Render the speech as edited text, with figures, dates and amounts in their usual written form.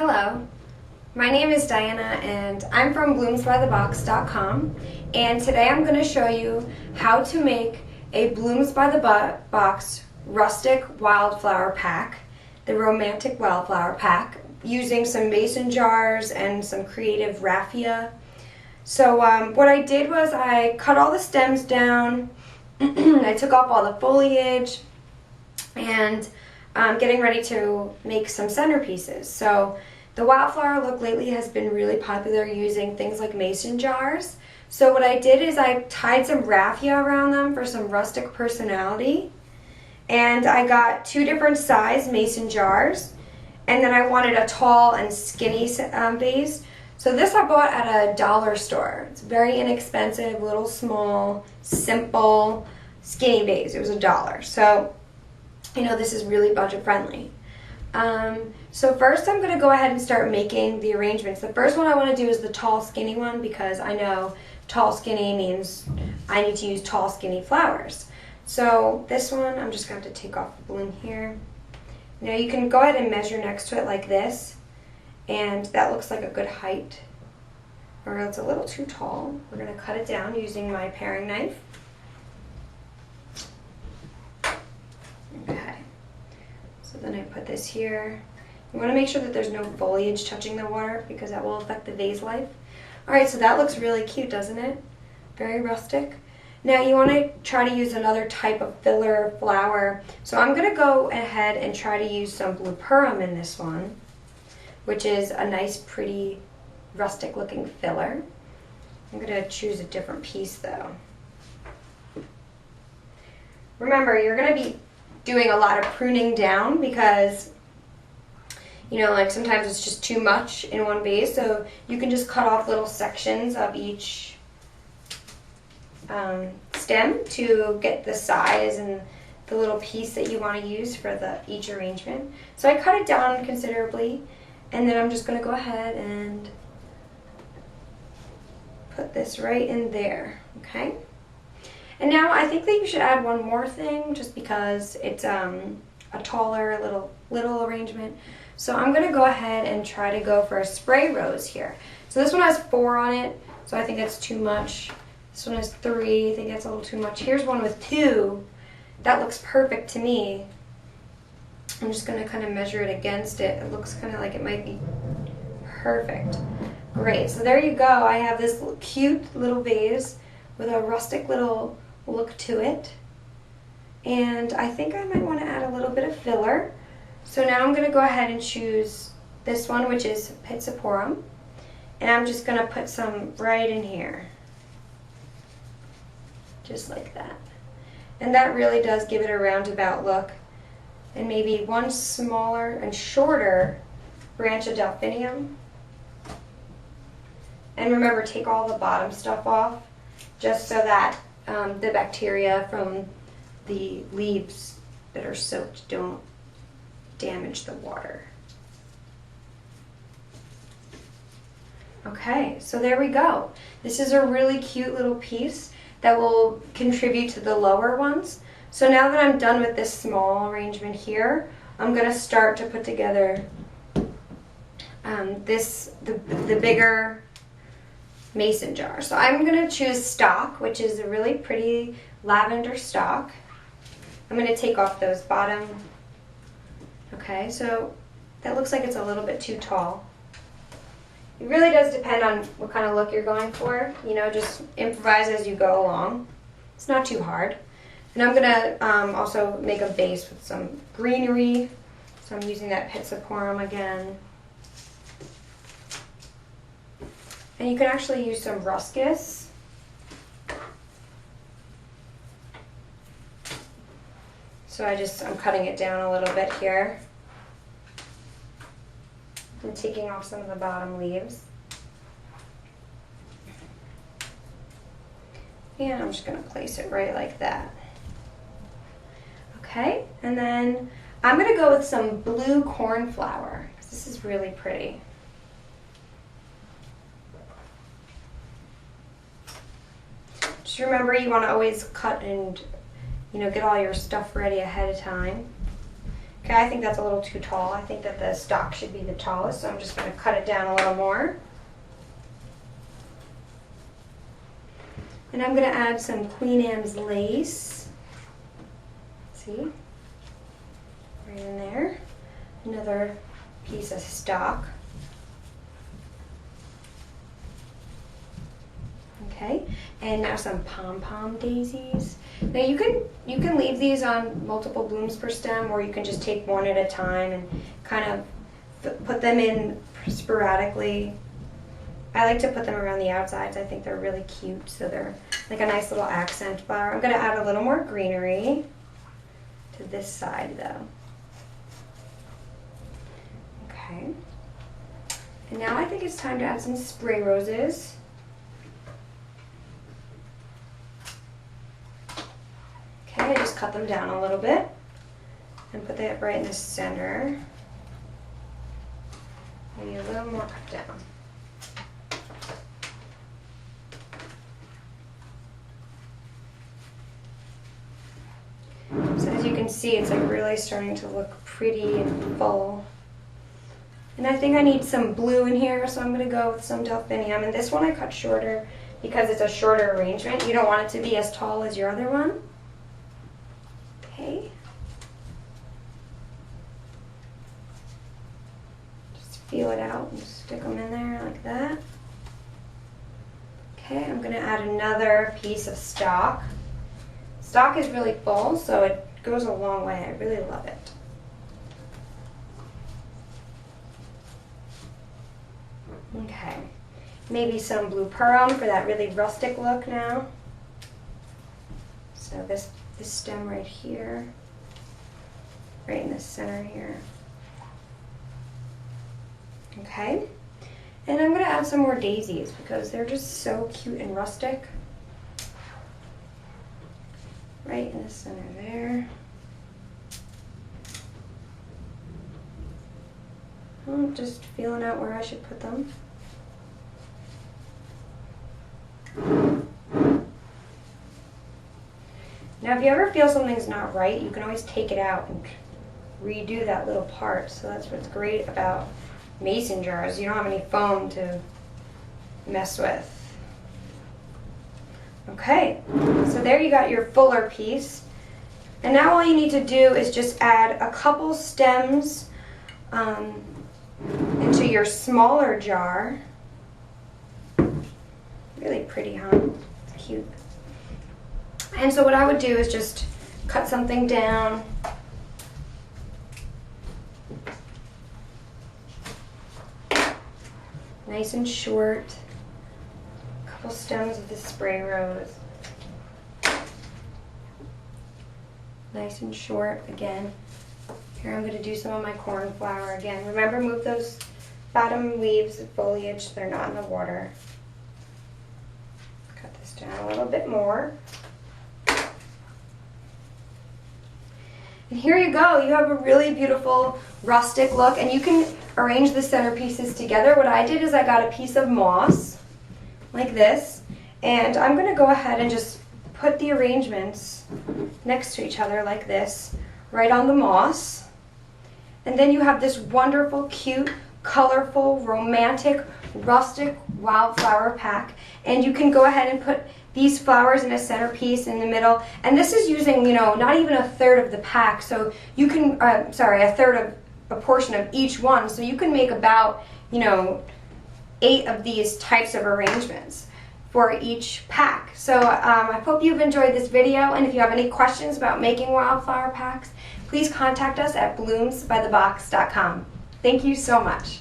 Hello, my name is Diana and I'm from bloomsbythebox.com, and today I'm going to show you how to make a Blooms by the Box Rustic Wildflower pack, the Romantic Wildflower pack, using some mason jars and some creative raffia. So what I did was I cut all the stems down, I took off all the foliage, and getting ready to make some centerpieces. So the wildflower look lately has been really popular using things like mason jars. So what I did is I tied some raffia around them for some rustic personality. And I got two different size mason jars. And then I wanted a tall and skinny vase. So this I bought at a dollar store. It's very inexpensive, little small, simple, skinny vase. It was $1. So, you know, this is really budget friendly. So first I'm going to go ahead and start making the arrangements. The first one I want to do is the tall skinny one, because I know tall skinny means I need to use tall skinny flowers. So this one I'm just going to have to take off the balloon here. Now you can go ahead and measure next to it like this, and that looks like a good height, or it's a little too tall. We're going to cut it down using my paring knife. Okay. So then I put this here. You want to make sure that there's no foliage touching the water, because that will affect the vase life. Alright, so that looks really cute, doesn't it? Very rustic. Now you want to try to use another type of filler flower. So I'm going to go ahead and try to use some bupleurum in this one, which is a nice, pretty, rustic looking filler. I'm going to choose a different piece though. Remember, you're going to be doing a lot of pruning down, because you know, like sometimes it's just too much in one vase, so you can just cut off little sections of each stem to get the size and the little piece that you want to use for each arrangement. So I cut it down considerably, and then I'm just going to go ahead and put this right in there, okay? And now I think that you should add one more thing, just because it's a taller little arrangement. So I'm going to go ahead and try to go for a spray rose here. So this one has 4 on it, so I think that's too much. This one has 3, I think that's a little too much. Here's one with 2. That looks perfect to me. I'm just going to kind of measure it against it. It looks kind of like it might be perfect. Great, so there you go. I have this cute little vase with a rustic little look to it. And I think I might want to add a little bit of filler. So now I'm going to go ahead and choose this one, which is pittosporum, and I'm just going to put some right in here, just like that. And that really does give it a roundabout look. And maybe one smaller and shorter branch of delphinium. And remember, take all the bottom stuff off, just so that the bacteria from the leaves that are soaked don't damage the water. Okay, so there we go. This is a really cute little piece that will contribute to the lower ones. So now that I'm done with this small arrangement here, I'm going to start to put together the bigger mason jar. So I'm going to choose stock, which is a really pretty lavender stock. I'm going to take off those bottom. Okay, so that looks like it's a little bit too tall. It really does depend on what kind of look you're going for. You know, just improvise as you go along. It's not too hard. And I'm going to also make a base with some greenery. So I'm using that pittosporum again. And you can actually use some ruscus. So I'm cutting it down a little bit here. I'm taking off some of the bottom leaves. And I'm just going to place it right like that. Okay, and then I'm going to go with some blue cornflower, because this is really pretty. Just remember, you want to always cut and, you know, get all your stuff ready ahead of time. Okay, I think that's a little too tall. I think that the stalk should be the tallest, so I'm just going to cut it down a little more. And I'm going to add some Queen Anne's lace. See? Right in there. Another piece of stalk. Okay, and now some pom-pom daisies. Now you can leave these on multiple blooms per stem, or you can just take one at a time and kind of put them in sporadically. I like to put them around the outsides. I think they're really cute, so they're like a nice little accent flower. I'm going to add a little more greenery to this side though. Okay, and now I think it's time to add some spray roses. Okay, I just cut them down a little bit and put that right in the center. Maybe a little more cut down. So as you can see, it's like really starting to look pretty and full. And I think I need some blue in here, so I'm going to go with some delphinium. And this one I cut shorter because it's a shorter arrangement. You don't want it to be as tall as your other one. Okay. Just feel it out and stick them in there like that. Okay, I'm going to add another piece of stalk. Stalk is really full, so it goes a long way. I really love it. Okay, maybe some bupleurum for that really rustic look now. So this stem right here, right in the center here. Okay, and I'm going to add some more daisies because they're just so cute and rustic. Right in the center there. I'm just feeling out where I should put them. Now if you ever feel something's not right, you can always take it out and redo that little part. So that's what's great about mason jars. You don't have any foam to mess with. Okay, so there you got your fuller piece. And now all you need to do is just add a couple stems into your smaller jar. Really pretty, huh? It's cute. And so what I would do is just cut something down. Nice and short. A couple stems of the spray rose. Nice and short again. Here I'm going to do some of my cornflower again. Remember, move those bottom leaves and foliage so they're not in the water. Cut this down a little bit more. And here you go. You have a really beautiful rustic look, and you can arrange the centerpieces together. What I did is I got a piece of moss like this, and I'm going to go ahead and just put the arrangements next to each other like this, right on the moss. And then you have this wonderful, cute, colorful, romantic, rustic wildflower pack. And you can go ahead and put these flowers in a centerpiece in the middle. And this is using, you know, not even a third of the pack. So you can, a third of a portion of each one. So you can make about, you know, 8 of these types of arrangements for each pack. So I hope you've enjoyed this video, and if you have any questions about making wildflower packs, please contact us at bloomsbythebox.com. Thank you so much.